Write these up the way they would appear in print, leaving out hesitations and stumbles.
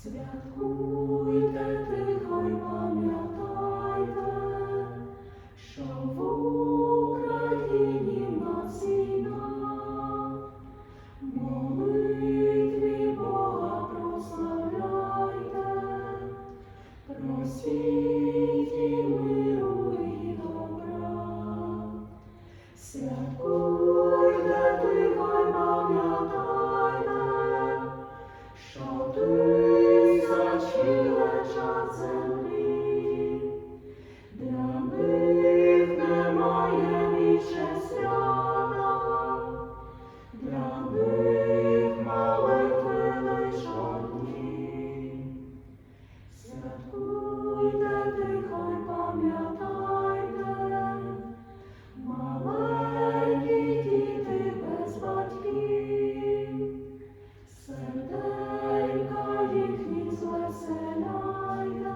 Святкуйте, тихо й пам'ятайте, що в Україні в нас війна. Молитві Бога прославляйте, просіть і миру і добра. Святкуйте, тихо й пам'ятайте, що тисячі лежать землі, для них немає більше свята, для них молитви лиш одні. Святкуйте, тихо й пам'ятайте, маленькі діти без батьків, серденька їхні звеселяйте,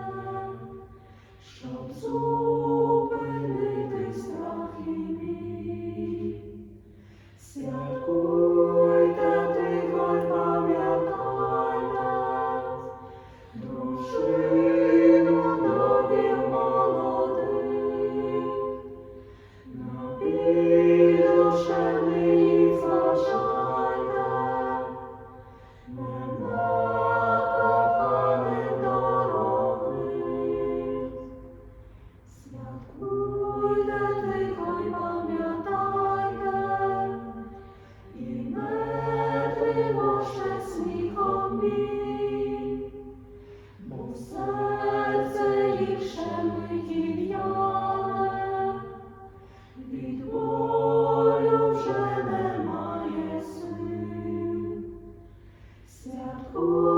щоб зупинити страх і біль. Святкуйте, тихо й пам'ятайте, дружину новів молодих, на біль душевний їх зважайте, нема коханих дорогих. Святкуйте, тихо й пам'ятайте, і не тривожте сміхом біль, бо серце їх щемить і в'яне, від болю вже немає сил. Святкуйте,